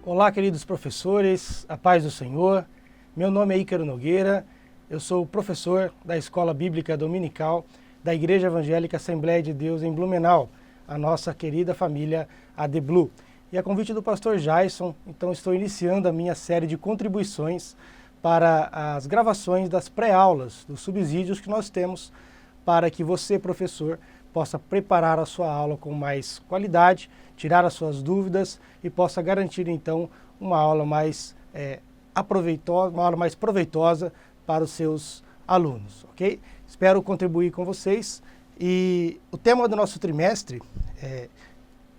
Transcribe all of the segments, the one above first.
Olá, queridos professores, a paz do Senhor. Meu nome é Ícaro Nogueira, eu sou professor da Escola Bíblica Dominical da Igreja Evangélica Assembleia de Deus em Blumenau, a nossa querida família AD Blue. E a convite do pastor Jason, então estou iniciando a minha série de contribuições para as gravações das pré-aulas, dos subsídios que nós temos para que você, professor, possa preparar a sua aula com mais qualidade, tirar as suas dúvidas e possa garantir então uma aula mais proveitosa para os seus alunos, ok? Espero contribuir com vocês e o tema do nosso trimestre,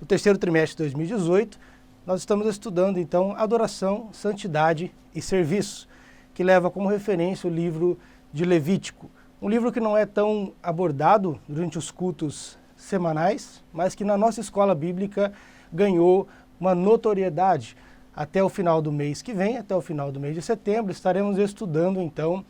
o terceiro trimestre de 2018, nós estamos estudando então adoração, santidade e serviço, que leva como referência o livro de Levítico. Um livro que não é tão abordado durante os cultos semanais, mas que na nossa escola bíblica ganhou uma notoriedade. Até o final do mês que vem, até o final do mês de setembro, estaremos estudando então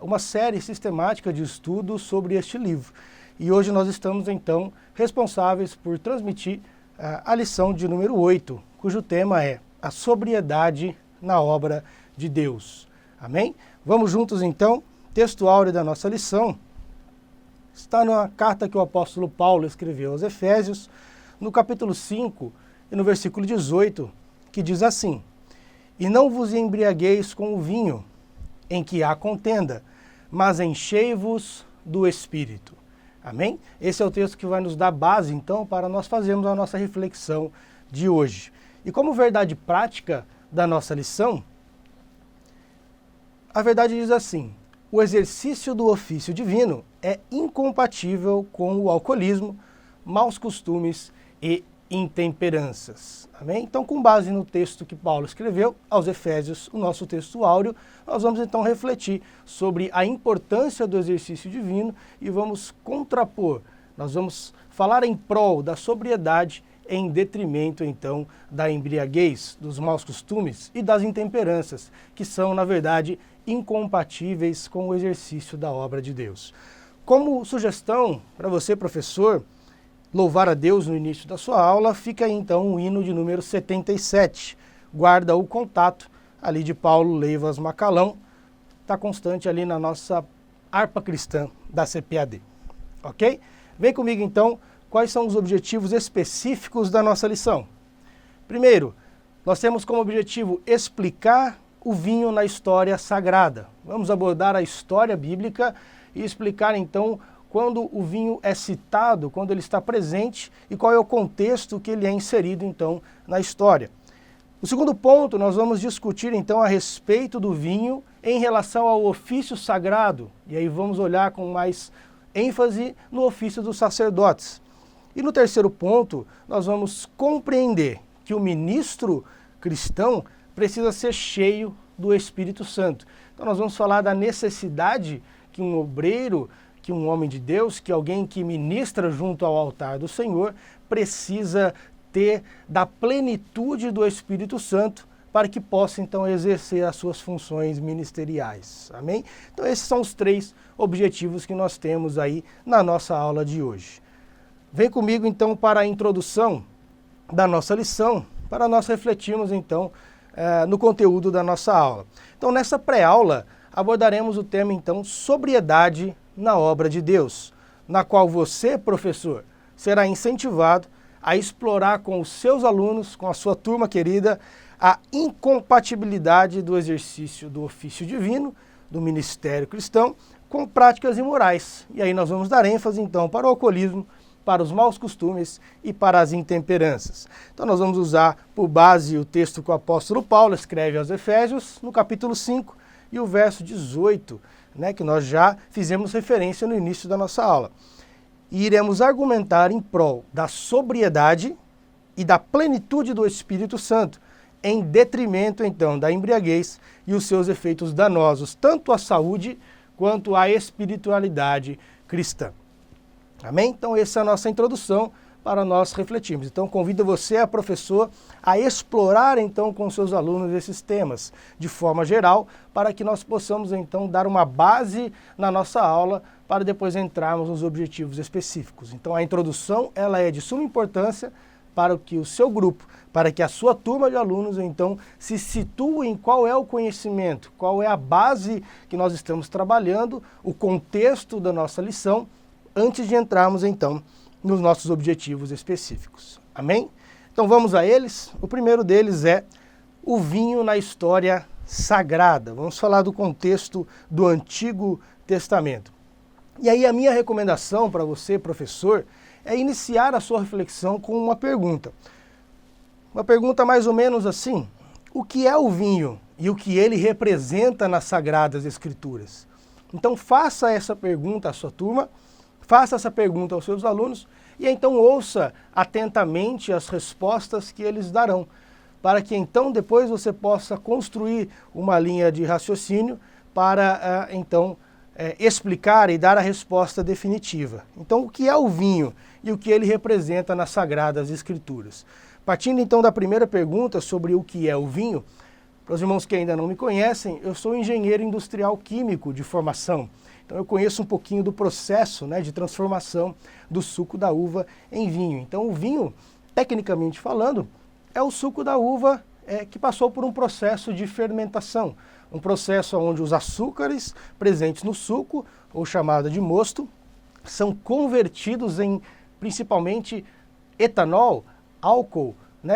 uma série sistemática de estudos sobre este livro. E hoje nós estamos então responsáveis por transmitir a lição de número 8, cujo tema é a sobriedade na obra de Deus. Amém? Vamos juntos então. Texto áureo da nossa lição está na carta que o apóstolo Paulo escreveu aos Efésios, no capítulo 5 e no versículo 18, que diz assim: E não vos embriagueis com o vinho, em que há contenda, mas enchei-vos do Espírito. Amém? Esse é o texto que vai nos dar base, então, para nós fazermos a nossa reflexão de hoje. E como verdade prática da nossa lição, a verdade diz assim: o exercício do ofício divino é incompatível com o alcoolismo, maus costumes e intemperanças. Amém? Então, com base no texto que Paulo escreveu aos Efésios, o nosso texto áureo, nós vamos então refletir sobre a importância do exercício divino e vamos contrapor, nós vamos falar em prol da sobriedade em detrimento, então, da embriaguez, dos maus costumes e das intemperanças, que são, na verdade, incompatíveis com o exercício da obra de Deus. Como sugestão para você, professor, louvar a Deus no início da sua aula, fica aí, então, o hino de número 77. Guarda o contato ali de Paulo Leivas Macalão, está constante ali na nossa harpa cristã da CPAD. Ok? Vem comigo, então. Quais são os objetivos específicos da nossa lição? Primeiro, nós temos como objetivo explicar o vinho na história sagrada. Vamos abordar a história bíblica e explicar então quando o vinho é citado, quando ele está presente e qual é o contexto que ele é inserido então na história. O segundo ponto, nós vamos discutir então a respeito do vinho em relação ao ofício sagrado. E aí vamos olhar com mais ênfase no ofício dos sacerdotes. E no terceiro ponto, nós vamos compreender que o ministro cristão precisa ser cheio do Espírito Santo. Então nós vamos falar da necessidade que um obreiro, que um homem de Deus, que alguém que ministra junto ao altar do Senhor, precisa ter da plenitude do Espírito Santo para que possa então exercer as suas funções ministeriais. Amém? Então esses são os três objetivos que nós temos aí na nossa aula de hoje. Vem comigo então para a introdução da nossa lição, para nós refletirmos então no conteúdo da nossa aula. Então nessa pré-aula abordaremos o tema então sobriedade na obra de Deus, na qual você, professor, será incentivado a explorar com os seus alunos, com a sua turma querida, a incompatibilidade do exercício do ofício divino, do ministério cristão, com práticas imorais. E aí nós vamos dar ênfase então para o alcoolismo, para os maus costumes e para as intemperanças. Então nós vamos usar por base o texto que o apóstolo Paulo escreve aos Efésios, no capítulo 5 e o verso 18, que nós já fizemos referência no início da nossa aula. E iremos argumentar em prol da sobriedade e da plenitude do Espírito Santo, em detrimento então da embriaguez e os seus efeitos danosos, tanto à saúde quanto à espiritualidade cristã. Amém? Então essa é a nossa introdução para nós refletirmos. Então convido você, professor, a explorar então com seus alunos esses temas de forma geral, para que nós possamos então dar uma base na nossa aula para depois entrarmos nos objetivos específicos. Então a introdução ela é de suma importância para que o seu grupo, para que a sua turma de alunos, então, se situe em qual é o conhecimento, qual é a base que nós estamos trabalhando, o contexto da nossa lição, antes de entrarmos, então, nos nossos objetivos específicos. Amém? Então vamos a eles. O primeiro deles é o vinho na história sagrada. Vamos falar do contexto do Antigo Testamento. E aí a minha recomendação para você, professor, é iniciar a sua reflexão com uma pergunta. Uma pergunta mais ou menos assim: o que é o vinho e o que ele representa nas Sagradas Escrituras? Então faça essa pergunta à sua turma, faça essa pergunta aos seus alunos e então ouça atentamente as respostas que eles darão, para que então depois você possa construir uma linha de raciocínio para explicar e dar a resposta definitiva. Então, o que é o vinho e o que ele representa nas Sagradas Escrituras? Partindo então da primeira pergunta sobre o que é o vinho, para os irmãos que ainda não me conhecem, eu sou engenheiro industrial químico de formação. Então eu conheço um pouquinho do processo, de transformação do suco da uva em vinho. Então o vinho, tecnicamente falando, é o suco da uva que passou por um processo de fermentação. Um processo onde os açúcares presentes no suco, ou chamada de mosto, são convertidos em principalmente etanol, álcool,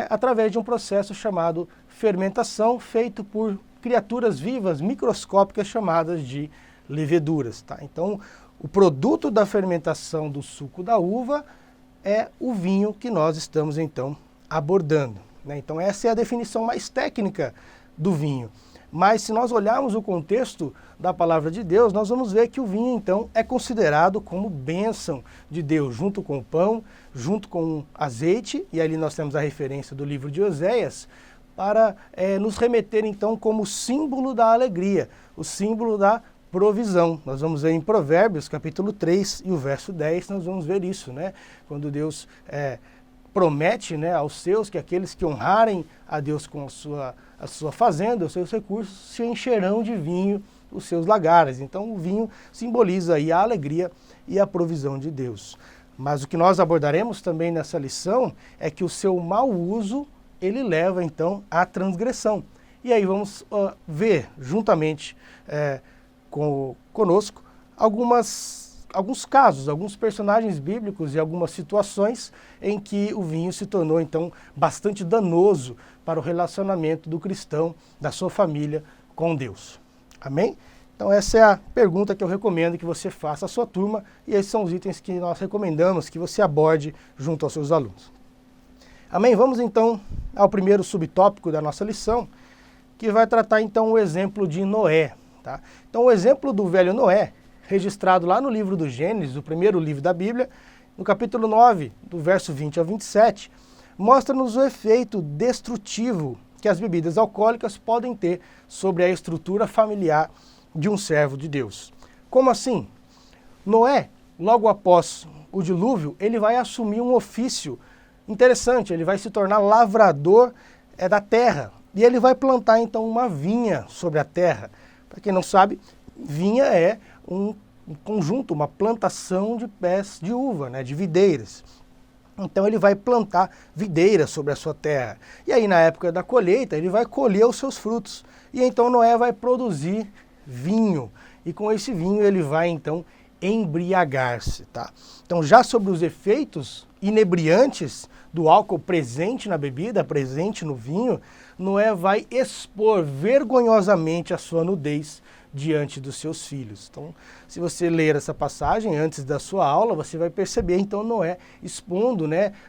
através de um processo chamado fermentação, feito por criaturas vivas, microscópicas, chamadas de leveduras. Tá? Então, o produto da fermentação do suco da uva é o vinho que nós estamos, então, abordando. Então, essa é a definição mais técnica do vinho. Mas, se nós olharmos o contexto da palavra de Deus, nós vamos ver que o vinho, então, é considerado como bênção de Deus, junto com o pão, junto com o azeite, e ali nós temos a referência do livro de Oséias, para nos remeter, então, como símbolo da alegria, o símbolo da provisão. Nós vamos ver em Provérbios, capítulo 3 e o verso 10, nós vamos ver isso, quando Deus promete aos seus que aqueles que honrarem a Deus com a sua fazenda, os seus recursos, se encherão de vinho os seus lagares. Então o vinho simboliza aí a alegria e a provisão de Deus. Mas o que nós abordaremos também nessa lição é que o seu mau uso, ele leva então à transgressão. E aí vamos ver juntamente conosco alguns casos, alguns personagens bíblicos e algumas situações em que o vinho se tornou então bastante danoso para o relacionamento do cristão, da sua família com Deus. Amém? Então essa é a pergunta que eu recomendo que você faça à sua turma e esses são os itens que nós recomendamos que você aborde junto aos seus alunos. Amém? Vamos então ao primeiro subtópico da nossa lição, que vai tratar então o exemplo de Noé. Tá? Então o exemplo do velho Noé, registrado lá no livro do Gênesis, o primeiro livro da Bíblia, no capítulo 9, do verso 20 ao 27, mostra-nos o efeito destrutivo que as bebidas alcoólicas podem ter sobre a estrutura familiar de um servo de Deus. Como assim? Noé, logo após o dilúvio, ele vai assumir um ofício interessante, ele vai se tornar lavrador da terra, e ele vai plantar então uma vinha sobre a terra. Para quem não sabe, vinha é um conjunto, uma plantação de pés de uva, de videiras. Então ele vai plantar videiras sobre a sua terra. E aí na época da colheita ele vai colher os seus frutos. E então Noé vai produzir vinho. E com esse vinho ele vai então embriagar-se. Tá? Então já sobre os efeitos inebriantes do álcool presente na bebida, presente no vinho, Noé vai expor vergonhosamente a sua nudez diante dos seus filhos. Então, se você ler essa passagem antes da sua aula, você vai perceber então Noé expondo,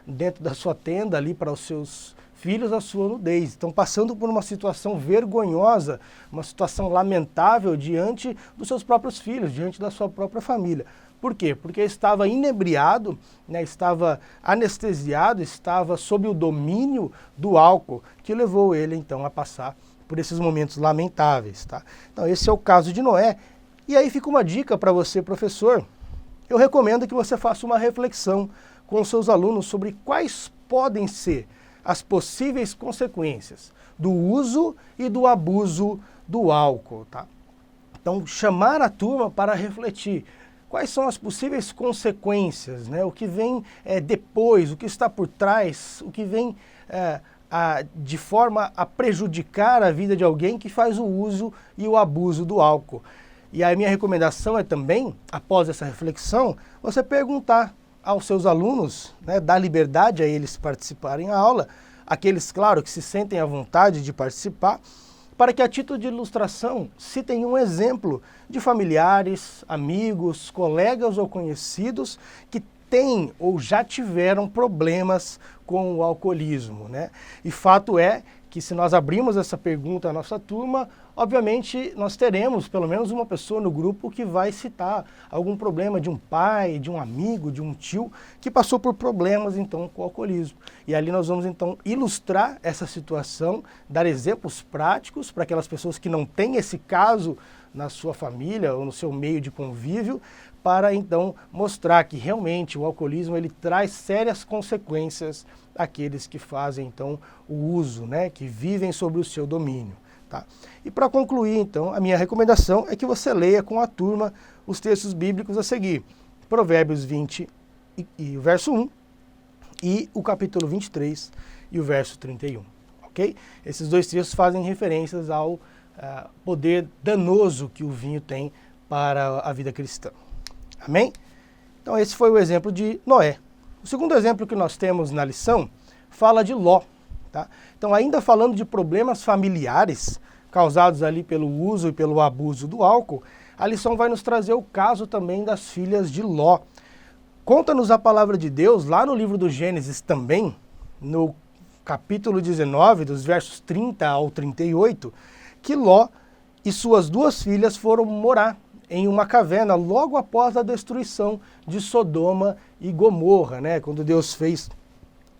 dentro da sua tenda ali para os seus filhos a sua nudez. Estão passando por uma situação vergonhosa, uma situação lamentável diante dos seus próprios filhos, diante da sua própria família. Por quê? Porque estava inebriado, estava anestesiado, estava sob o domínio do álcool, que levou ele então a passar por esses momentos lamentáveis. Tá? Então esse é o caso de Noé. E aí fica uma dica para você, professor. Eu recomendo que você faça uma reflexão com os seus alunos sobre quais podem ser as possíveis consequências do uso e do abuso do álcool. Tá? Então chamar a turma para refletir. quais são as possíveis consequências, né? O que vem depois, o que está por trás, o que vem de forma a prejudicar a vida de alguém que faz o uso e o abuso do álcool. E a minha recomendação é também, após essa reflexão, você perguntar aos seus alunos, né, dar liberdade a eles participarem da aula, aqueles, claro, que se sentem à vontade de participar, para que a título de ilustração citem um exemplo de familiares, amigos, colegas ou conhecidos que têm ou já tiveram problemas com o alcoolismo, né? E fato é que se nós abrimos essa pergunta à nossa turma, obviamente nós teremos pelo menos uma pessoa no grupo que vai citar algum problema de um pai, de um amigo, de um tio que passou por problemas então com o alcoolismo. E ali nós vamos então ilustrar essa situação, dar exemplos práticos para aquelas pessoas que não têm esse caso na sua família ou no seu meio de convívio, para então mostrar que realmente o alcoolismo ele traz sérias consequências àqueles que fazem então o uso, né, que vivem sob o seu domínio. Tá? E para concluir, então, a minha recomendação é que você leia com a turma os textos bíblicos a seguir. Provérbios 20 e o verso 1 e o capítulo 23 e o verso 31. Ok? Esses dois textos fazem referências ao poder danoso que o vinho tem para a vida cristã. Amém? Então esse foi o exemplo de Noé. O segundo exemplo que nós temos na lição fala de Ló. Tá? Então, ainda falando de problemas familiares causados ali pelo uso e pelo abuso do álcool, a lição vai nos trazer o caso também das filhas de Ló. Conta-nos a palavra de Deus, lá no livro do Gênesis também, no capítulo 19, dos versos 30 ao 38, que Ló e suas duas filhas foram morar em uma caverna logo após a destruição de Sodoma e Gomorra, né? Quando Deus fez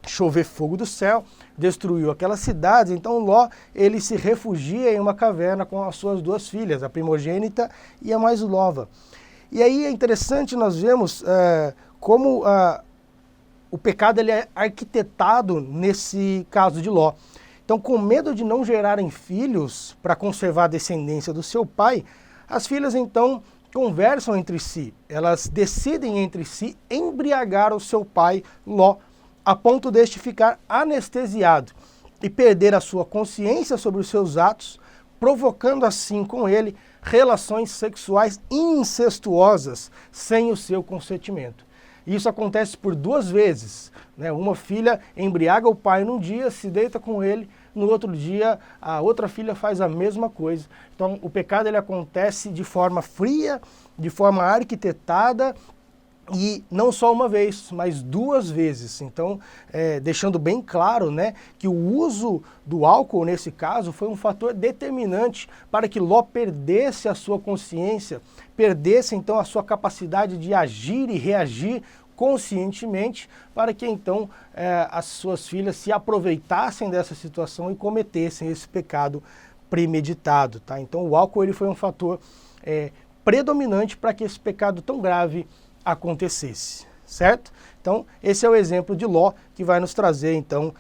chover fogo do céu, destruiu aquelas cidades, então Ló ele se refugia em uma caverna com as suas duas filhas, a primogênita e a mais nova. E aí é interessante nós vemos como o pecado ele é arquitetado nesse caso de Ló. Então, com medo de não gerarem filhos para conservar a descendência do seu pai, as filhas então conversam entre si, elas decidem entre si embriagar o seu pai Ló, a ponto deste ficar anestesiado e perder a sua consciência sobre os seus atos, provocando assim com ele relações sexuais incestuosas sem o seu consentimento. Isso acontece por duas vezes, né? Uma filha embriaga o pai num dia, se deita com ele, no outro dia a outra filha faz a mesma coisa. Então o pecado ele acontece de forma fria, de forma arquitetada, e não só uma vez, mas duas vezes. Então, deixando bem claro, né, que o uso do álcool, nesse caso, foi um fator determinante para que Ló perdesse a sua consciência, perdesse então a sua capacidade de agir e reagir conscientemente, para que então as suas filhas se aproveitassem dessa situação e cometessem esse pecado premeditado. Tá? Então o álcool ele foi um fator predominante para que esse pecado tão grave acontecesse, certo? Então, esse é o exemplo de Ló, que vai nos trazer, então,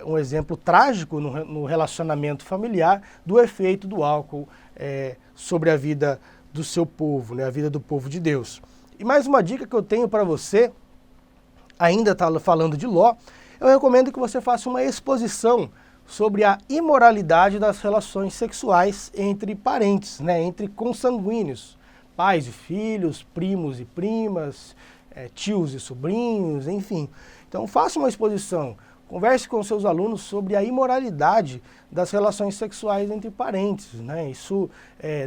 um exemplo trágico no relacionamento familiar do efeito do álcool sobre a vida do seu povo, né, a vida do povo de Deus. E mais uma dica que eu tenho para você, ainda falando de Ló, eu recomendo que você faça uma exposição sobre a imoralidade das relações sexuais entre parentes, né, entre consanguíneos. Pais e filhos, primos e primas, tios e sobrinhos, enfim. Então faça uma exposição, converse com seus alunos sobre a imoralidade das relações sexuais entre parentes, né? Isso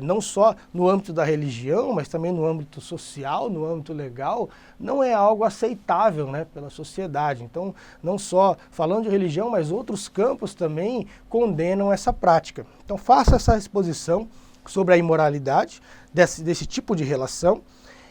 não só no âmbito da religião, mas também no âmbito social, no âmbito legal, não é algo aceitável, né, pela sociedade. Então, não só falando de religião, mas outros campos também condenam essa prática. Então faça essa exposição sobre a imoralidade desse tipo de relação,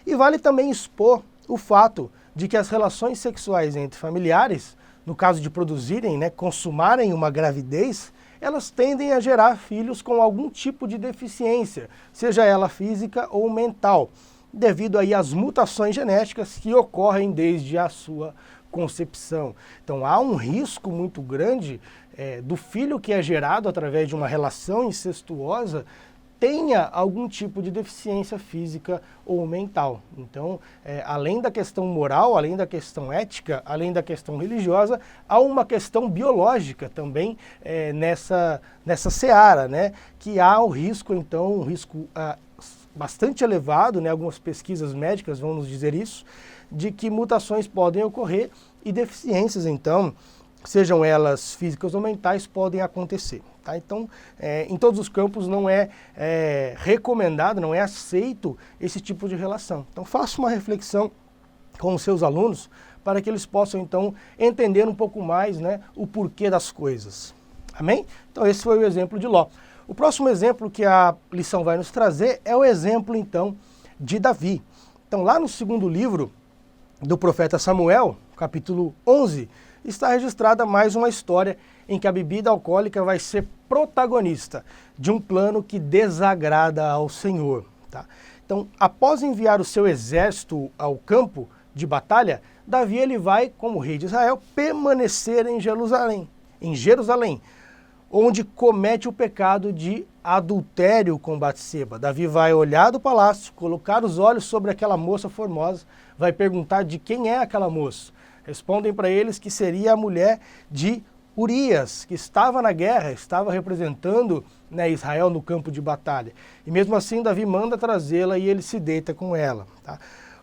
e vale também expor o fato de que as relações sexuais entre familiares, no caso de produzirem, né, consumarem uma gravidez, elas tendem a gerar filhos com algum tipo de deficiência, seja ela física ou mental, devido aí às mutações genéticas que ocorrem desde a sua concepção. Então há um risco muito grande do filho que é gerado através de uma relação incestuosa tenha algum tipo de deficiência física ou mental. Então, além da questão moral, além da questão ética, além da questão religiosa, há uma questão biológica também nessa seara, né? Que há o risco, então, um risco bastante elevado, né? Algumas pesquisas médicas vão nos dizer isso, de que mutações podem ocorrer e deficiências, então, sejam elas físicas ou mentais, podem acontecer. Tá? Então, em todos os campos não é recomendado, não é aceito esse tipo de relação. Então, faça uma reflexão com os seus alunos para que eles possam, então, entender um pouco mais, né, o porquê das coisas. Amém? Então, esse foi o exemplo de Ló. O próximo exemplo que a lição vai nos trazer é o exemplo, então, de Davi. Então, lá no segundo livro do profeta Samuel, capítulo 11, está registrada mais uma história em que a bebida alcoólica vai ser protagonista de um plano que desagrada ao Senhor. Tá? Então, após enviar o seu exército ao campo de batalha, Davi ele vai, como rei de Israel, permanecer em Jerusalém, onde comete o pecado de adultério com Batseba. Davi vai olhar do palácio, colocar os olhos sobre aquela moça formosa, vai perguntar de quem é aquela moça. Respondem para eles que seria a mulher de Urias, que estava na guerra, estava representando, né, Israel no campo de batalha. E mesmo assim Davi manda trazê-la e ele se deita com ela. Tá?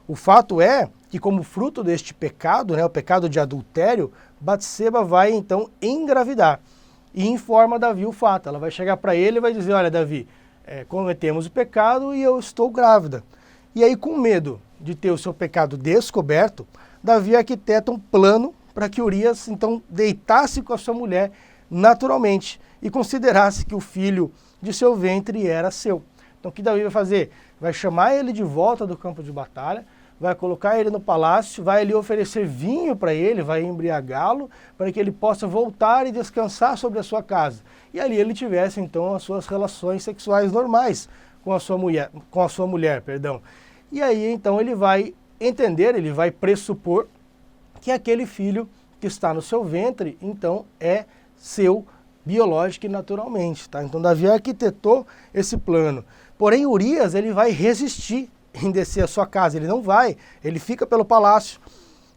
O fato é que, como fruto deste pecado, né, o pecado de adultério, Batseba vai então engravidar e informa Davi o fato. Ela vai chegar para ele e vai dizer: olha, Davi, cometemos o pecado e eu estou grávida. E aí, com medo de ter o seu pecado descoberto, Davi arquiteta um plano para que Urias, então, deitasse com a sua mulher naturalmente e considerasse que o filho de seu ventre era seu. Então, o que Davi vai fazer? Vai chamar ele de volta do campo de batalha, vai colocar ele no palácio, vai lhe oferecer vinho para ele, vai embriagá-lo, para que ele possa voltar e descansar sobre a sua casa. E ali ele tivesse, então, as suas relações sexuais normais com a sua mulher. E aí, então, ele vai entender, ele vai pressupor que aquele filho que está no seu ventre, então, é seu biológico e naturalmente. Tá? Então, Davi arquitetou esse plano. Porém, Urias, ele vai resistir em descer a sua casa. Ele não vai, ele fica pelo palácio.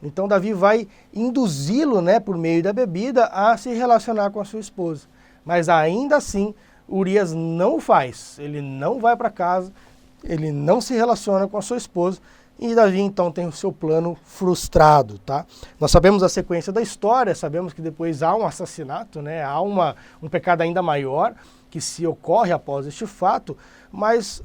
Então, Davi vai induzi-lo, né, por meio da bebida, a se relacionar com a sua esposa. Mas ainda assim, Urias não o faz. Ele não vai para casa, ele não se relaciona com a sua esposa, e Davi então tem o seu plano frustrado, tá? Nós sabemos a sequência da história, sabemos que depois há um assassinato, né? Há um pecado ainda maior que se ocorre após este fato, mas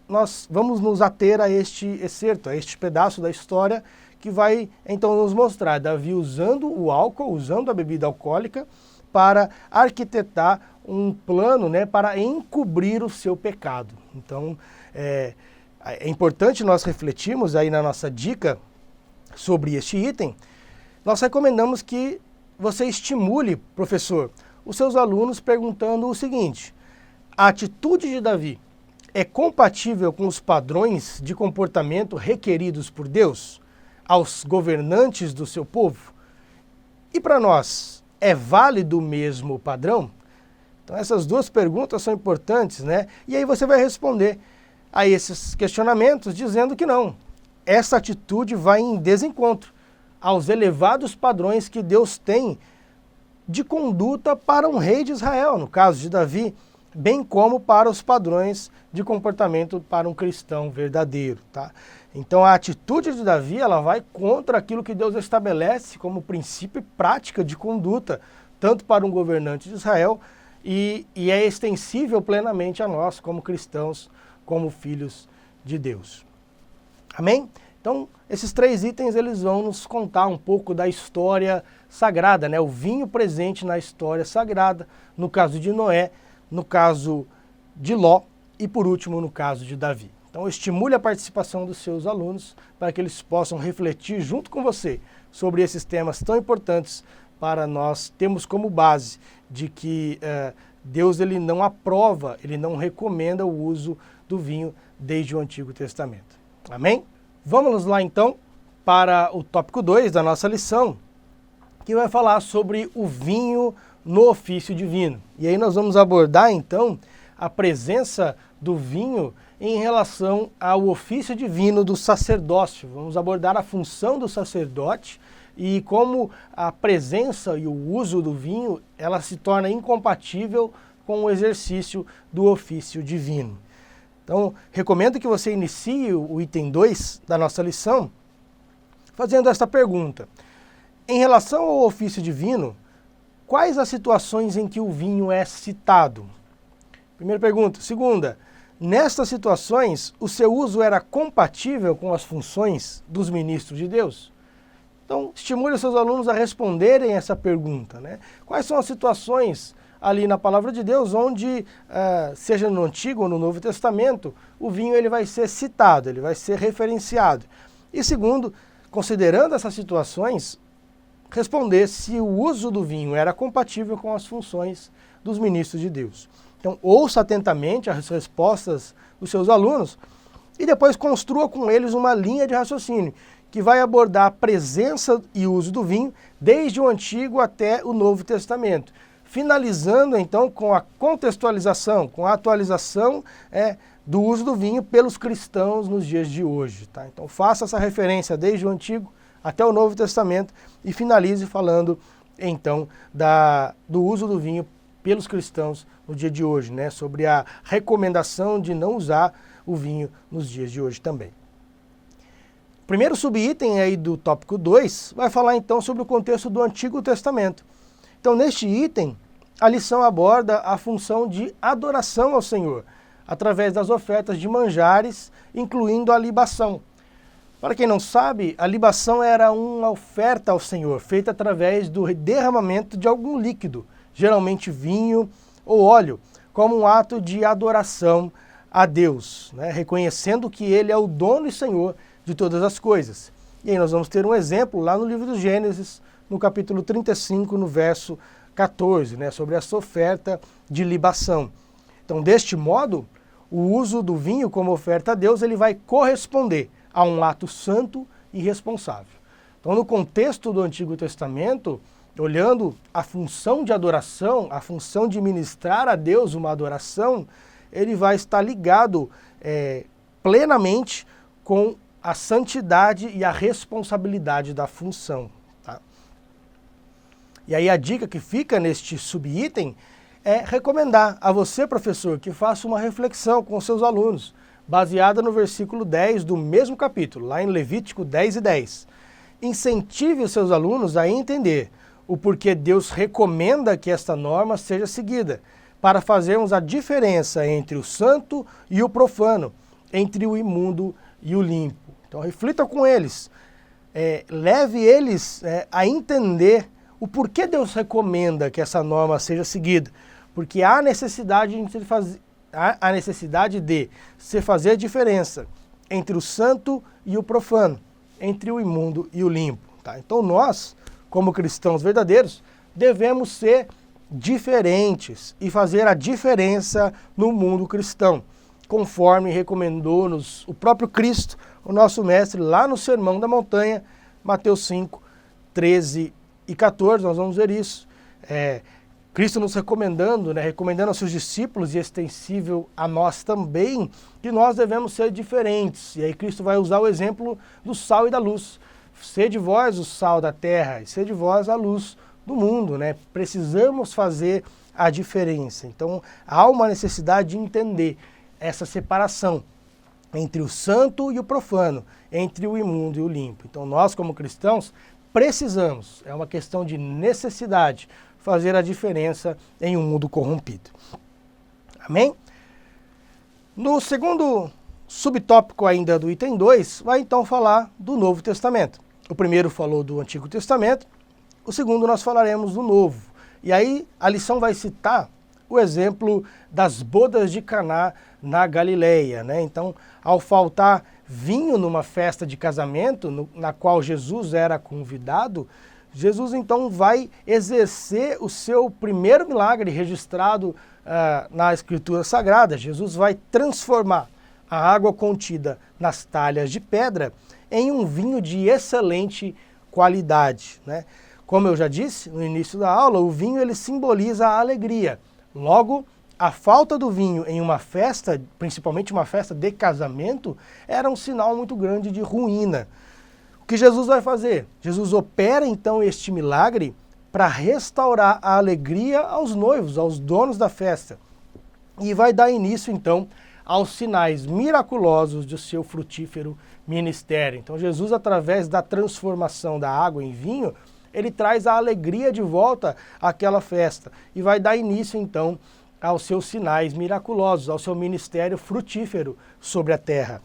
nós vamos nos ater a este excerto, a este pedaço da história que vai então nos mostrar Davi usando o álcool, usando a bebida alcoólica para arquitetar um plano, né, para encobrir o seu pecado. Então, é importante nós refletirmos aí na nossa dica sobre este item. Nós recomendamos que você estimule, professor, os seus alunos perguntando o seguinte: a atitude de Davi é compatível com os padrões de comportamento requeridos por Deus aos governantes do seu povo? E para nós, é válido o mesmo padrão? Então essas duas perguntas são importantes, né? E aí você vai responder a esses questionamentos dizendo que não. Essa atitude vai em desencontro aos elevados padrões que Deus tem de conduta para um rei de Israel, no caso de Davi, bem como para os padrões de comportamento para um cristão verdadeiro, tá? Então a atitude de Davi, ela vai contra aquilo que Deus estabelece como princípio e prática de conduta, tanto para um governante de Israel e é extensível plenamente a nós como cristãos, como filhos de Deus. Amém? Então, esses três itens eles vão nos contar um pouco da história sagrada, né? O vinho presente na história sagrada, no caso de Noé, no caso de Ló e, por último, no caso de Davi. Então, estimule a participação dos seus alunos para que eles possam refletir junto com você sobre esses temas tão importantes para nós termos como base de que Deus ele não aprova, ele não recomenda o uso do vinho desde o Antigo Testamento. Amém? Vamos lá então para o tópico 2 da nossa lição, que vai falar sobre o vinho no ofício divino. E aí nós vamos abordar então a presença do vinho em relação ao ofício divino do sacerdócio. Vamos abordar a função do sacerdote e como a presença e o uso do vinho, ela se torna incompatível com o exercício do ofício divino. Então, recomendo que você inicie o item 2 da nossa lição fazendo esta pergunta. Em relação ao ofício divino, quais as situações em que o vinho é citado? Primeira pergunta. Segunda, nestas situações, o seu uso era compatível com as funções dos ministros de Deus? Então, estimule os seus alunos a responderem essa pergunta, né? Quais são as situações ali na Palavra de Deus onde, seja no Antigo ou no Novo Testamento, o vinho ele vai ser citado, ele vai ser referenciado? E segundo, considerando essas situações, responder se o uso do vinho era compatível com as funções dos ministros de Deus. Então, ouça atentamente as respostas dos seus alunos e depois construa com eles uma linha de raciocínio que vai abordar a presença e uso do vinho desde o Antigo até o Novo Testamento, finalizando então com a contextualização, com a atualização do uso do vinho pelos cristãos nos dias de hoje. Tá? Então faça essa referência desde o Antigo até o Novo Testamento e finalize falando então do uso do vinho pelos cristãos no dia de hoje, né? Sobre a recomendação de não usar o vinho nos dias de hoje também. O primeiro subitem aí do tópico 2 vai falar então sobre o contexto do Antigo Testamento. Então neste item, a lição aborda a função de adoração ao Senhor, através das ofertas de manjares, incluindo a libação. Para quem não sabe, a libação era uma oferta ao Senhor, feita através do derramamento de algum líquido, geralmente vinho ou óleo, como um ato de adoração a Deus, né? Reconhecendo que Ele é o dono e Senhor de todas as coisas. E aí nós vamos ter um exemplo lá no livro do Gênesis, no capítulo 35, no verso 14, né? Sobre essa oferta de libação. Então, deste modo, o uso do vinho como oferta a Deus, ele vai corresponder a um ato santo e responsável. Então, no contexto do Antigo Testamento, olhando a função de adoração, a função de ministrar a Deus uma adoração, ele vai estar ligado plenamente com a santidade e a responsabilidade da função. Tá? E aí a dica que fica neste subitem é recomendar a você, professor, que faça uma reflexão com seus alunos, baseada no versículo 10 do mesmo capítulo, lá em Levítico 10:10. Incentive os seus alunos a entender o porquê Deus recomenda que esta norma seja seguida, para fazermos a diferença entre o santo e o profano, entre o imundo e o limpo. Então reflita com eles, leve eles a entender o porquê Deus recomenda que essa norma seja seguida, porque há necessidade de se fazer a diferença entre o santo e o profano, entre o imundo e o limpo. Tá? Então nós, como cristãos verdadeiros, devemos ser diferentes e fazer a diferença no mundo cristão, conforme recomendou-nos o próprio Cristo, o nosso mestre, lá no Sermão da Montanha, Mateus 5, 13 e 14, nós vamos ver isso. Cristo nos recomendando, né, recomendando aos seus discípulos e extensível a nós também, que nós devemos ser diferentes. E aí Cristo vai usar o exemplo do sal e da luz. Sede vós o sal da terra e sede vós a luz do mundo, né? Precisamos fazer a diferença. Então há uma necessidade de entender essa separação entre o santo e o profano, entre o imundo e o limpo. Então nós, como cristãos, precisamos, é uma questão de necessidade, fazer a diferença em um mundo corrompido. Amém? No segundo subtópico ainda do item 2, vai então falar do Novo Testamento. O primeiro falou do Antigo Testamento, o segundo nós falaremos do Novo. E aí a lição vai citar o exemplo das bodas de Caná na Galileia, né? Então, ao faltar vinho numa festa de casamento, na qual Jesus era convidado, Jesus então vai exercer o seu primeiro milagre registrado na Escritura Sagrada. Jesus vai transformar a água contida nas talhas de pedra em um vinho de excelente qualidade, né? Como eu já disse no início da aula, o vinho ele simboliza a alegria. Logo, a falta do vinho em uma festa, principalmente uma festa de casamento, era um sinal muito grande de ruína. O que Jesus vai fazer? Jesus opera então este milagre para restaurar a alegria aos noivos, aos donos da festa. E vai dar início então aos sinais miraculosos de seu frutífero ministério. Então Jesus, através da transformação da água em vinho, ele traz a alegria de volta àquela festa e vai dar início então aos seus sinais miraculosos, ao seu ministério frutífero sobre a terra.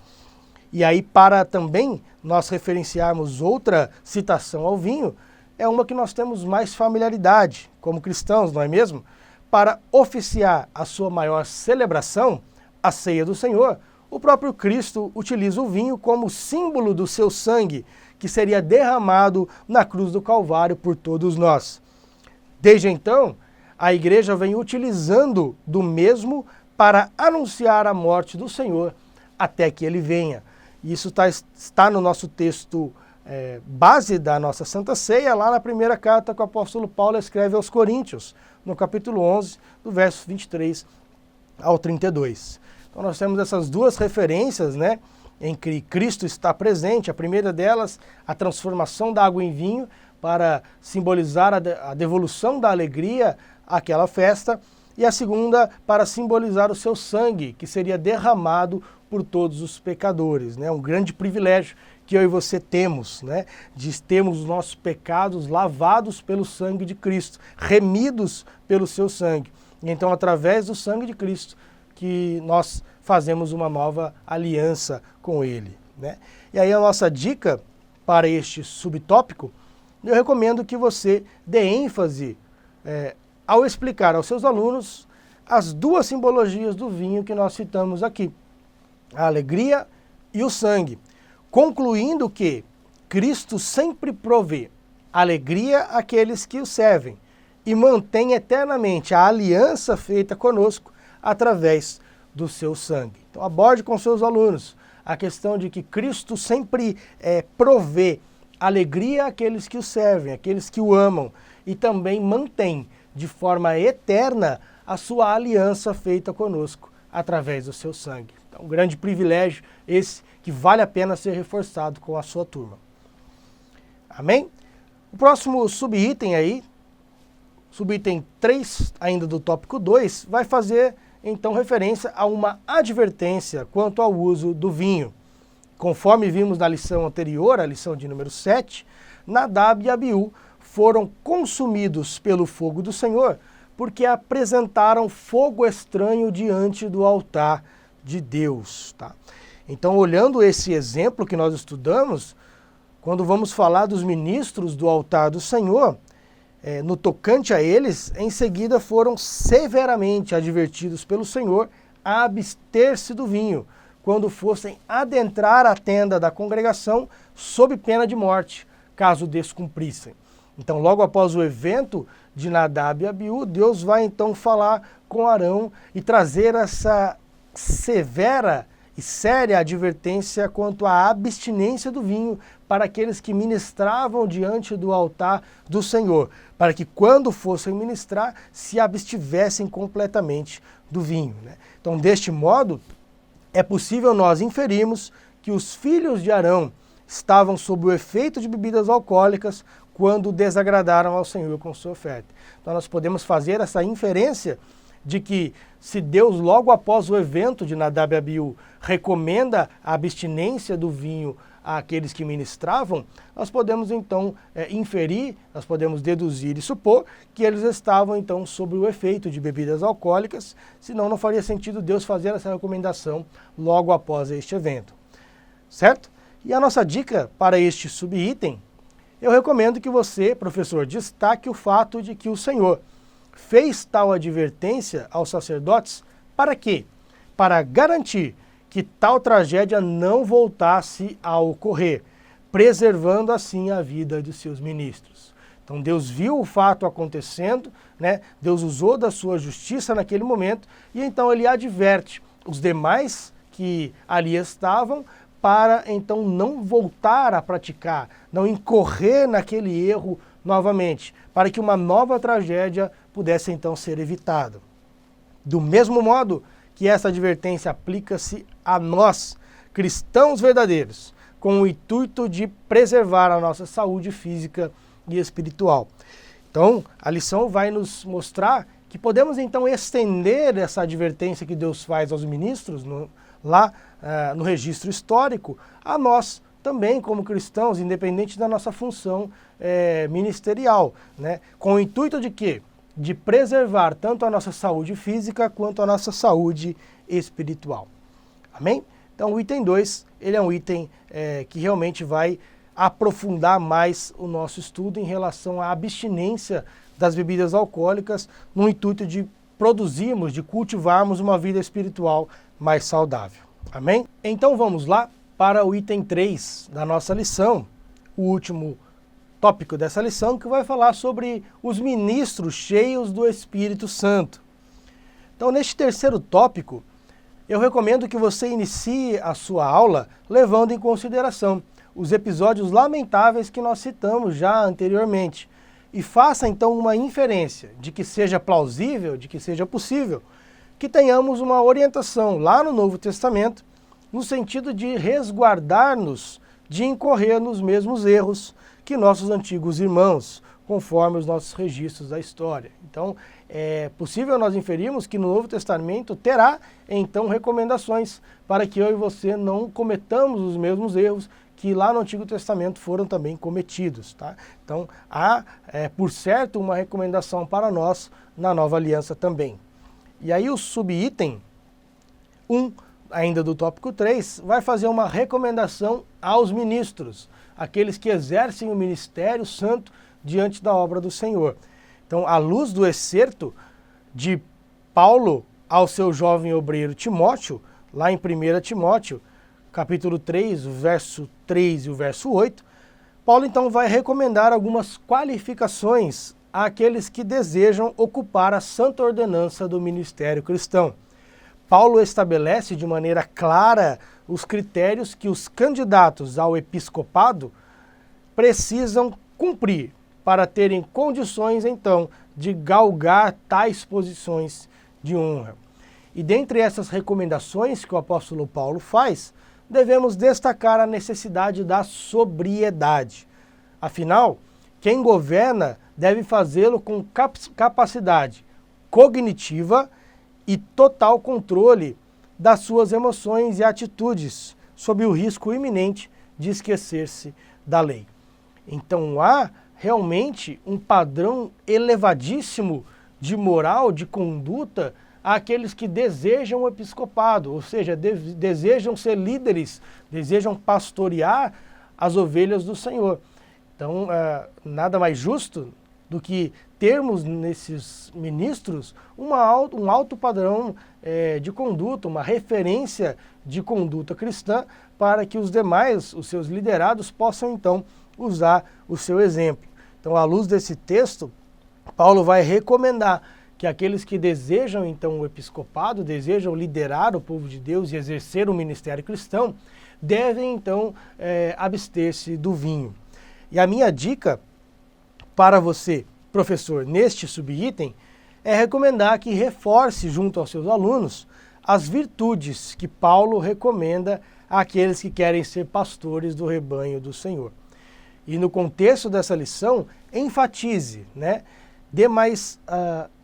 E aí, para também nós referenciarmos outra citação ao vinho, é uma que nós temos mais familiaridade como cristãos, não é mesmo? Para oficiar a sua maior celebração, a ceia do Senhor, o próprio Cristo utiliza o vinho como símbolo do seu sangue, que seria derramado na cruz do Calvário por todos nós. Desde então, a igreja vem utilizando do mesmo para anunciar a morte do Senhor até que ele venha. Isso está no nosso texto base da nossa Santa Ceia, lá na primeira carta que o apóstolo Paulo escreve aos Coríntios, no capítulo 11, do verso 23 ao 32. Então nós temos essas duas referências, né, em que Cristo está presente. A primeira delas, a transformação da água em vinho, para simbolizar a devolução da alegria àquela festa, e a segunda para simbolizar o seu sangue, que seria derramado por todos os pecadores, né? Um grande privilégio que eu e você temos, né? De termos os nossos pecados lavados pelo sangue de Cristo, remidos pelo seu sangue. E então, através do sangue de Cristo, que nós fazemos uma nova aliança com ele, né? E aí a nossa dica para este subtópico, eu recomendo que você dê ênfase ao explicar aos seus alunos as duas simbologias do vinho que nós citamos aqui, a alegria e o sangue, concluindo que Cristo sempre provê alegria àqueles que o servem e mantém eternamente a aliança feita conosco através do seu sangue. Então aborde com seus alunos a questão de que Cristo sempre provê alegria àqueles que o servem, àqueles que o amam, e também mantém de forma eterna a sua aliança feita conosco através do seu sangue. Então, um grande privilégio esse que vale a pena ser reforçado com a sua turma. Amém? O próximo subitem aí, subitem 3 ainda do tópico 2, vai fazer então referência a uma advertência quanto ao uso do vinho. Conforme vimos na lição anterior, a lição de número 7, Nadab e Abiú foram consumidos pelo fogo do Senhor, porque apresentaram fogo estranho diante do altar de Deus. Tá? Então, olhando esse exemplo que nós estudamos, quando vamos falar dos ministros do altar do Senhor, no tocante a eles, em seguida foram severamente advertidos pelo Senhor a abster-se do vinho, quando fossem adentrar a tenda da congregação sob pena de morte, caso descumprissem. Então, logo após o evento de Nadab e Abiú, Deus vai então falar com Arão e trazer essa severa e séria advertência quanto à abstinência do vinho para aqueles que ministravam diante do altar do Senhor, para que quando fossem ministrar, se abstivessem completamente do vinho, né? Então, deste modo, é possível nós inferirmos que os filhos de Arão estavam sob o efeito de bebidas alcoólicas quando desagradaram ao Senhor com sua oferta. Então nós podemos fazer essa inferência de que se Deus, logo após o evento de Nadab e Abiú, recomenda a abstinência do vinho àqueles que ministravam, nós podemos então inferir, nós podemos deduzir e supor que eles estavam então sob o efeito de bebidas alcoólicas, senão não faria sentido Deus fazer essa recomendação logo após este evento. Certo? E a nossa dica para este subitem, eu recomendo que você, professor, destaque o fato de que o Senhor fez tal advertência aos sacerdotes para quê? Para garantir que tal tragédia não voltasse a ocorrer, preservando assim a vida de seus ministros. Então Deus viu o fato acontecendo, né? Deus usou da sua justiça naquele momento e então ele adverte os demais que ali estavam para então não voltar a praticar, não incorrer naquele erro novamente, para que uma nova tragédia pudesse então ser evitada. Do mesmo modo que essa advertência aplica-se a nós, cristãos verdadeiros, com o intuito de preservar a nossa saúde física e espiritual. Então, a lição vai nos mostrar que podemos então estender essa advertência que Deus faz aos ministros, lá no registro histórico, a nós também como cristãos, independente da nossa função ministerial, né? Com o intuito de quê? De preservar tanto a nossa saúde física quanto a nossa saúde espiritual. Amém? Então o item 2, ele é um item que realmente vai aprofundar mais o nosso estudo em relação à abstinência das bebidas alcoólicas no intuito de produzirmos, de cultivarmos uma vida espiritual mais saudável. Amém? Então vamos lá para o item 3 da nossa lição, o último tópico dessa lição, que vai falar sobre os ministros cheios do Espírito Santo. Então, neste terceiro tópico, eu recomendo que você inicie a sua aula levando em consideração os episódios lamentáveis que nós citamos já anteriormente e faça então uma inferência de que seja plausível, de que seja possível, que tenhamos uma orientação lá no Novo Testamento no sentido de resguardar-nos de incorrer nos mesmos erros que nossos antigos irmãos, conforme os nossos registros da história. Então, é possível nós inferirmos que no Novo Testamento terá, então, recomendações para que eu e você não cometamos os mesmos erros que lá no Antigo Testamento foram também cometidos. Tá? Então, há, por certo, uma recomendação para nós na Nova Aliança também. E aí o subitem 1, ainda do tópico 3, vai fazer uma recomendação aos ministros, aqueles que exercem o ministério santo diante da obra do Senhor. Então, à luz do excerto de Paulo ao seu jovem obreiro Timóteo, lá em 1 Timóteo, capítulo 3, o verso 3 e o verso 8, Paulo então vai recomendar algumas qualificações àqueles que desejam ocupar a santa ordenança do ministério cristão. Paulo estabelece de maneira clara os critérios que os candidatos ao episcopado precisam cumprir para terem condições, então, de galgar tais posições de honra. E dentre essas recomendações que o apóstolo Paulo faz, devemos destacar a necessidade da sobriedade. Afinal, quem governa deve fazê-lo com capacidade cognitiva e total controle das suas emoções e atitudes, sob o risco iminente de esquecer-se da lei. Então há realmente um padrão elevadíssimo de moral, de conduta, àqueles que desejam o episcopado, ou seja, desejam ser líderes, desejam pastorear as ovelhas do Senhor. Então, nada mais justo do que termos nesses ministros um alto padrão de conduta, uma referência de conduta cristã, para que os demais, os seus liderados, possam então usar o seu exemplo. Então, à luz desse texto, Paulo vai recomendar que aqueles que desejam então o episcopado, desejam liderar o povo de Deus e exercer o ministério cristão, devem então abster-se do vinho. E a minha dica para você, professor, neste subitem, é recomendar que reforce junto aos seus alunos as virtudes que Paulo recomenda àqueles que querem ser pastores do rebanho do Senhor. E no contexto dessa lição, enfatize, dê mais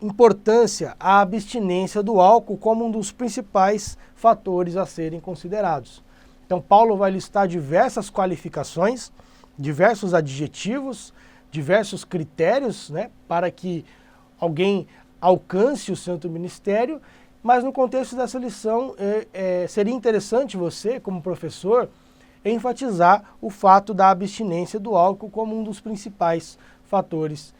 importância à abstinência do álcool como um dos principais fatores a serem considerados. Então, Paulo vai listar diversas qualificações, diversos adjetivos, diversos critérios, para que alguém alcance o santo ministério, mas no contexto dessa lição seria interessante você, como professor, enfatizar o fato da abstinência do álcool como um dos principais fatores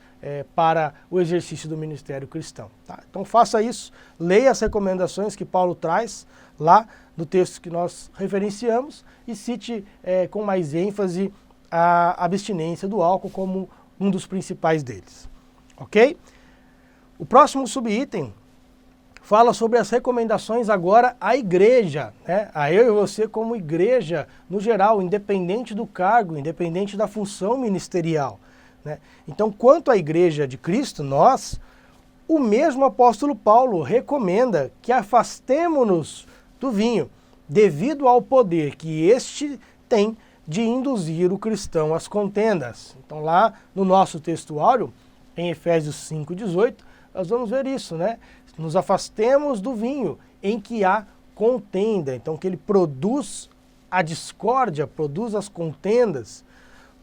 para o exercício do ministério cristão. Tá? Então faça isso, leia as recomendações que Paulo traz lá no texto que nós referenciamos e cite com mais ênfase a abstinência do álcool como um dos principais deles. Ok? O próximo subitem fala sobre as recomendações agora à igreja, a eu e você como igreja no geral, independente do cargo, independente da função ministerial. Então, quanto à igreja de Cristo, nós, o mesmo apóstolo Paulo recomenda que afastemo-nos do vinho, devido ao poder que este tem de induzir o cristão às contendas. Então lá no nosso textuário, em Efésios 5,18, nós vamos ver isso, né? Nos afastemos do vinho em que há contenda, então que ele produz a discórdia, produz as contendas.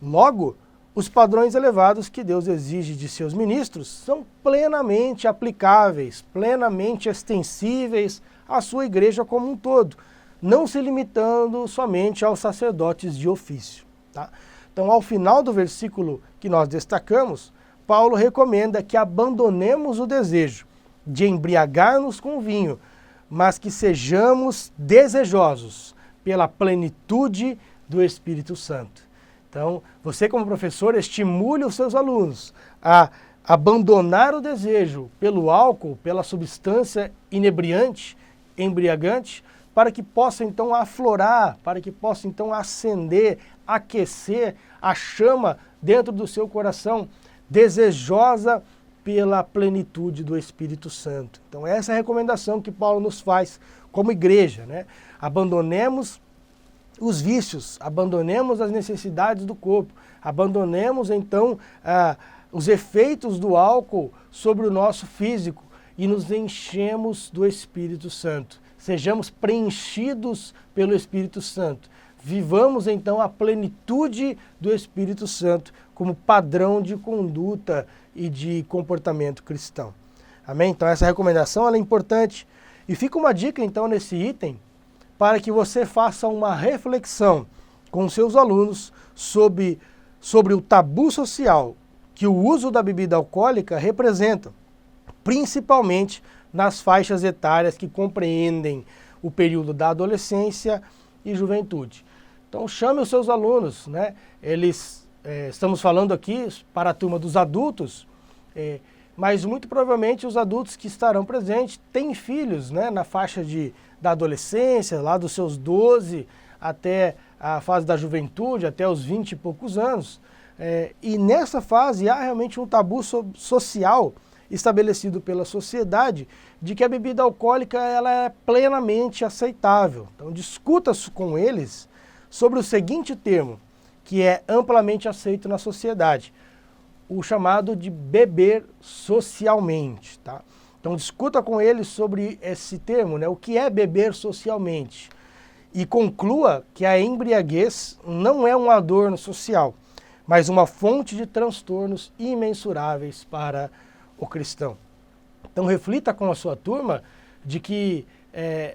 Logo, os padrões elevados que Deus exige de seus ministros são plenamente aplicáveis, plenamente extensíveis à sua igreja como um todo, não se limitando somente aos sacerdotes de ofício. Tá? Então, ao final do versículo que nós destacamos, Paulo recomenda que abandonemos o desejo de embriagar-nos com vinho, mas que sejamos desejosos pela plenitude do Espírito Santo. Então, você como professor, estimule os seus alunos a abandonar o desejo pelo álcool, pela substância inebriante, embriagante, para que possa então aflorar, para que possa então acender, aquecer a chama dentro do seu coração, desejosa pela plenitude do Espírito Santo. Então essa é a recomendação que Paulo nos faz como igreja, né? Abandonemos os vícios, abandonemos as necessidades do corpo, abandonemos então os efeitos do álcool sobre o nosso físico e nos enchemos do Espírito Santo. Sejamos preenchidos pelo Espírito Santo. Vivamos então a plenitude do Espírito Santo como padrão de conduta e de comportamento cristão. Amém? Então essa recomendação ela é importante. E fica uma dica então nesse item para que você faça uma reflexão com seus alunos sobre o tabu social que o uso da bebida alcoólica representa, principalmente nas faixas etárias que compreendem o período da adolescência e juventude. Então chame os seus alunos, né? Estamos falando aqui para a turma dos adultos, mas muito provavelmente os adultos que estarão presentes têm filhos, né, na faixa da adolescência, lá dos seus 12 até a fase da juventude, até os 20 e poucos anos. E nessa fase há realmente um tabu social estabelecido pela sociedade de que a bebida alcoólica ela é plenamente aceitável. Então discuta com eles sobre o seguinte termo, que é amplamente aceito na sociedade, o chamado de beber socialmente. Tá? Então discuta com eles sobre esse termo, né? O que é beber socialmente. E conclua que a embriaguez não é um adorno social, mas uma fonte de transtornos imensuráveis para o cristão. Então reflita com a sua turma de que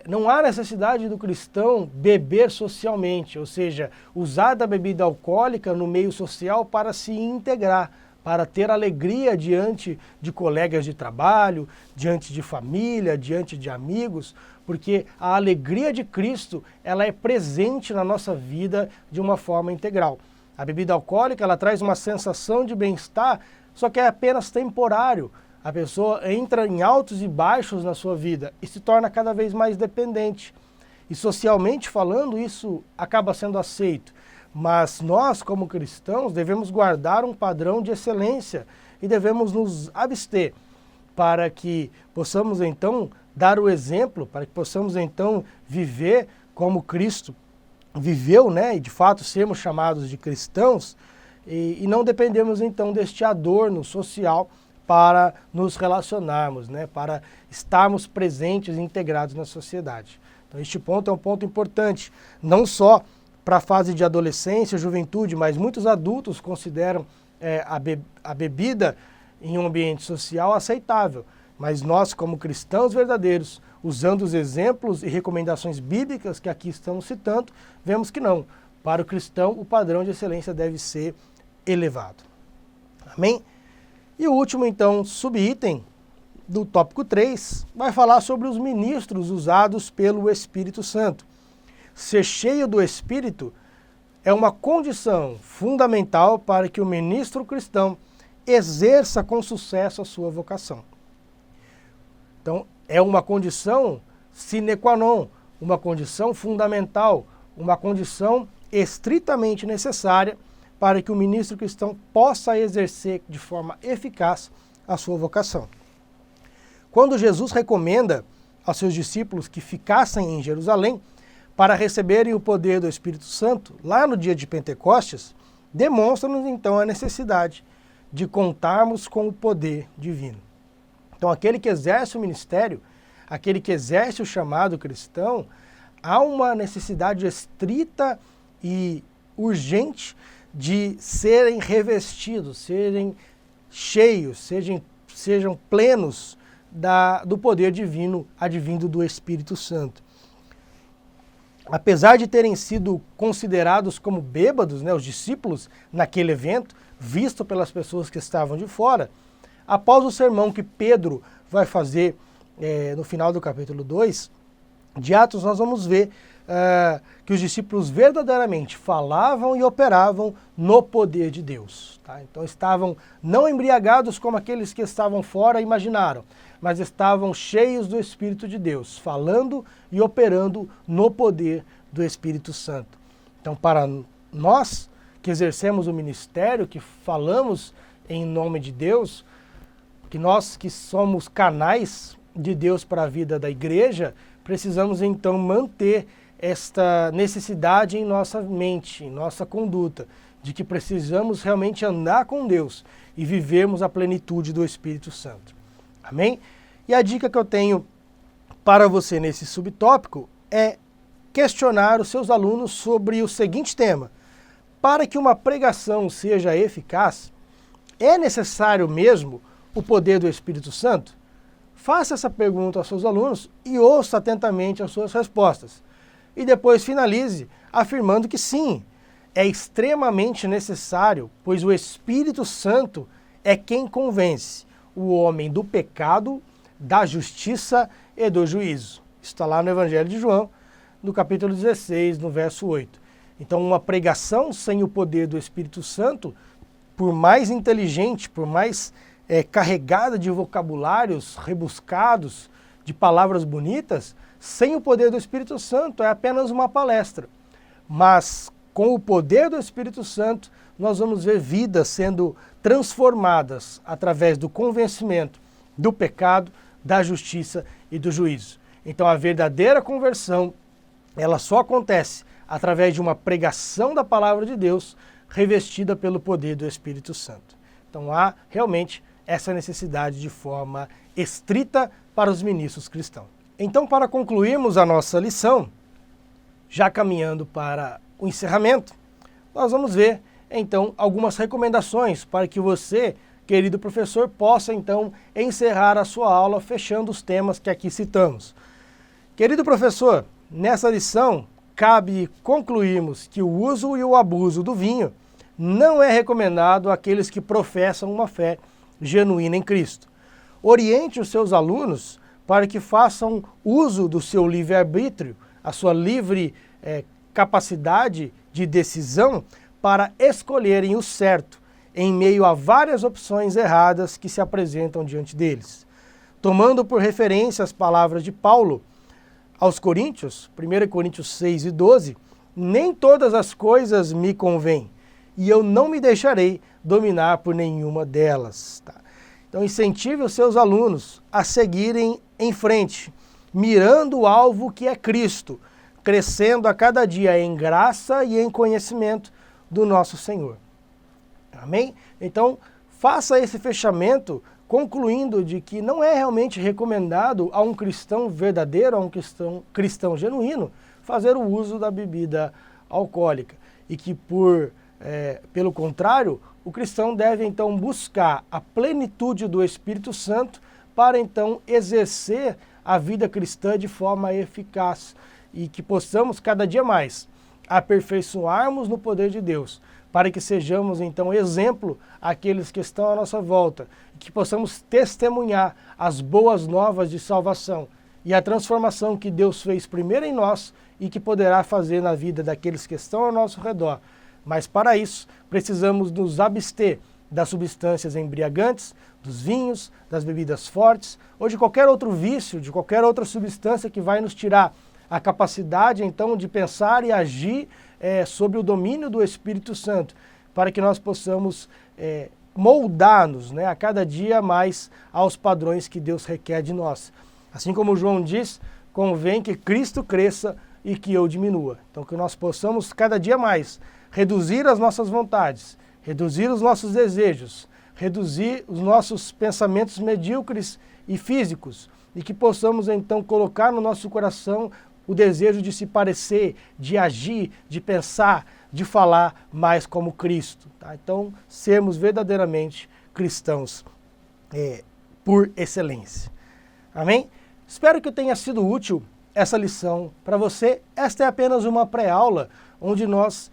não há necessidade do cristão beber socialmente, ou seja, usar da bebida alcoólica no meio social para se integrar, para ter alegria diante de colegas de trabalho, diante de família, diante de amigos, porque a alegria de Cristo ela é presente na nossa vida de uma forma integral. A bebida alcoólica ela traz uma sensação de bem-estar, só que é apenas temporário. A pessoa entra em altos e baixos na sua vida e se torna cada vez mais dependente. E socialmente falando, isso acaba sendo aceito. Mas nós, como cristãos, devemos guardar um padrão de excelência e devemos nos abster para que possamos então dar o exemplo, para que possamos então viver como Cristo viveu, né? E de fato sermos chamados de cristãos e não dependemos então deste adorno social para nos relacionarmos, né? Para estarmos presentes e integrados na sociedade. Então este ponto é um ponto importante, não só para a fase de adolescência, juventude, mas muitos adultos consideram a bebida em um ambiente social aceitável. Mas nós, como cristãos verdadeiros, usando os exemplos e recomendações bíblicas que aqui estamos citando, vemos que não. Para o cristão, o padrão de excelência deve ser elevado. Amém? E o último, então, subitem do tópico 3, vai falar sobre os ministros usados pelo Espírito Santo. Ser cheio do Espírito é uma condição fundamental para que o ministro cristão exerça com sucesso a sua vocação. Então, é uma condição sine qua non, uma condição fundamental, uma condição estritamente necessária para que o ministro cristão possa exercer de forma eficaz a sua vocação. quando Jesus recomenda aos seus discípulos que ficassem em Jerusalém para receberem o poder do Espírito Santo, lá no dia de Pentecostes, demonstra-nos então a necessidade de contarmos com o poder divino. Então, aquele que exerce o ministério, aquele que exerce o chamado cristão, há uma necessidade estrita e urgente de serem revestidos, serem cheios, sejam plenos do poder divino advindo do Espírito Santo. Apesar de terem sido considerados como bêbados, os discípulos, naquele evento, visto pelas pessoas que estavam de fora, após o sermão que Pedro vai fazer no final do capítulo 2 de Atos, nós vamos ver que os discípulos verdadeiramente falavam e operavam no poder de Deus. Tá? Então estavam não embriagados como aqueles que estavam fora imaginaram, mas estavam cheios do Espírito de Deus, falando e operando no poder do Espírito Santo. Então, para nós que exercemos o ministério, que falamos em nome de Deus, que nós que somos canais de Deus para a vida da igreja, precisamos então manter esta necessidade em nossa mente, em nossa conduta, de que precisamos realmente andar com Deus e vivermos a plenitude do Espírito Santo. Amém? E a dica que eu tenho para você nesse subtópico é questionar os seus alunos sobre o seguinte tema: para que uma pregação seja eficaz, é necessário mesmo o poder do Espírito Santo? Faça essa pergunta aos seus alunos e ouça atentamente as suas respostas. E depois finalize afirmando que sim, é extremamente necessário, pois o Espírito Santo é quem convence o homem do pecado, da justiça e do juízo. Isso está lá no Evangelho de João, no capítulo 16, no verso 8. Então, uma pregação sem o poder do Espírito Santo, por mais inteligente, por mais carregada de vocabulários rebuscados, de palavras bonitas, sem o poder do Espírito Santo é apenas uma palestra. Mas com o poder do Espírito Santo, nós vamos ver vidas sendo transformadas através do convencimento do pecado, da justiça e do juízo. Então a verdadeira conversão, ela só acontece através de uma pregação da palavra de Deus revestida pelo poder do Espírito Santo. Então há realmente essa necessidade de forma estrita para os ministros cristãos. Então, para concluirmos a nossa lição, já caminhando para o encerramento, nós vamos ver, então, algumas recomendações para que você, querido professor, possa, então, encerrar a sua aula fechando os temas que aqui citamos. Querido professor, nessa lição, cabe concluirmos que o uso e o abuso do vinho não é recomendado àqueles que professam uma fé genuína em Cristo. Oriente os seus alunos para que façam uso do seu livre-arbítrio, a sua livre capacidade de decisão para escolherem o certo em meio a várias opções erradas que se apresentam diante deles. Tomando por referência as palavras de Paulo aos Coríntios, 1 Coríntios 6 e 12, nem todas as coisas me convêm, e eu não me deixarei dominar por nenhuma delas. Tá? Então incentive os seus alunos a seguirem em frente, mirando o alvo que é Cristo, crescendo a cada dia em graça e em conhecimento do nosso Senhor. Amém? Então, faça esse fechamento concluindo de que não é realmente recomendado a um cristão verdadeiro, a um cristão genuíno, fazer o uso da bebida alcoólica. E que, pelo contrário, o cristão deve então buscar a plenitude do Espírito Santo para então exercer a vida cristã de forma eficaz e que possamos cada dia mais aperfeiçoarmos no poder de Deus, para que sejamos então exemplo àqueles que estão à nossa volta, que possamos testemunhar as boas novas de salvação e a transformação que Deus fez primeiro em nós e que poderá fazer na vida daqueles que estão ao nosso redor. Mas para isso precisamos nos abster das substâncias embriagantes, dos vinhos, das bebidas fortes ou de qualquer outro vício, de qualquer outra substância que vai nos tirar a capacidade então de pensar e agir sobre o domínio do Espírito Santo, para que nós possamos moldar-nos, né, a cada dia mais aos padrões que Deus requer de nós. Assim como João diz, convém que Cristo cresça e que eu diminua. Então que nós possamos cada dia mais reduzir as nossas vontades, reduzir os nossos desejos, reduzir os nossos pensamentos medíocres e físicos, e que possamos então colocar no nosso coração o desejo de se parecer, de agir, de pensar, de falar mais como Cristo. Tá? Então, sermos verdadeiramente cristãos por excelência. Amém? Espero que tenha sido útil essa lição para você. Esta é apenas uma pré-aula, onde nós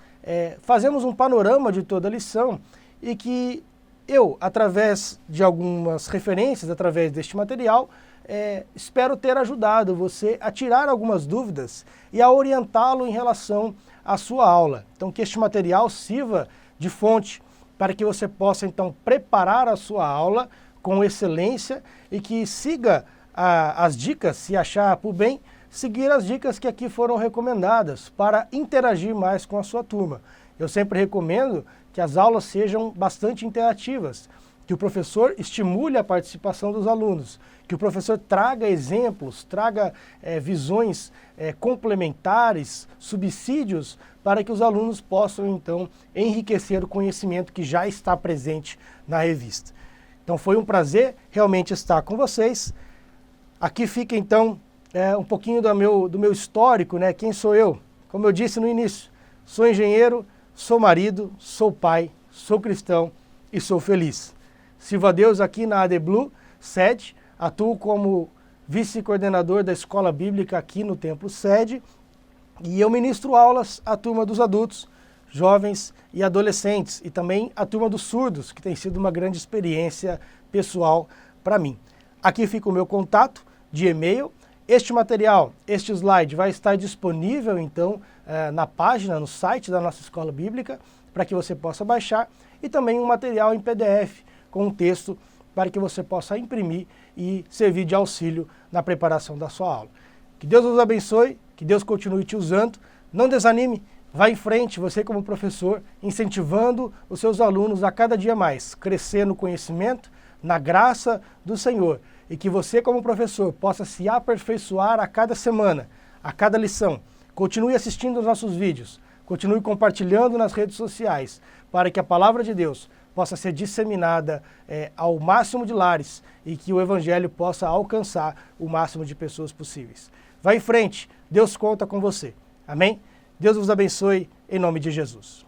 fazemos um panorama de toda a lição e que eu, através de algumas referências, através deste material, espero ter ajudado você a tirar algumas dúvidas e a orientá-lo em relação à sua aula. Então, que este material sirva de fonte para que você possa, então, preparar a sua aula com excelência e que siga as dicas, se achar por bem, seguir as dicas que aqui foram recomendadas para interagir mais com a sua turma. Eu sempre recomendo que as aulas sejam bastante interativas, que o professor estimule a participação dos alunos, que o professor traga exemplos, traga visões complementares, subsídios, para que os alunos possam, então, enriquecer o conhecimento que já está presente na revista. Então foi um prazer realmente estar com vocês. Aqui fica, então, um pouquinho do meu histórico, né? Quem sou eu? Como eu disse no início, sou engenheiro, sou marido, sou pai, sou cristão e sou feliz. Sirvo a Deus aqui na AD Blue, sede, atuo como vice-coordenador da escola bíblica aqui no Templo Sede e eu ministro aulas à turma dos adultos, jovens e adolescentes e também à turma dos surdos, que tem sido uma grande experiência pessoal para mim. Aqui fica o meu contato de e-mail. Este material, este slide vai estar disponível então na página, no site da nossa escola bíblica, para que você possa baixar e também um material em PDF com um texto para que você possa imprimir e servir de auxílio na preparação da sua aula. Que Deus nos abençoe, que Deus continue te usando, não desanime, vá em frente, você como professor, incentivando os seus alunos a cada dia mais crescer no conhecimento, na graça do Senhor, e que você como professor possa se aperfeiçoar a cada semana, a cada lição. Continue assistindo os nossos vídeos, continue compartilhando nas redes sociais, para que a palavra de Deus possa ser disseminada ao máximo de lares e que o Evangelho possa alcançar o máximo de pessoas possíveis. Vá em frente, Deus conta com você. Amém? Deus vos abençoe, em nome de Jesus.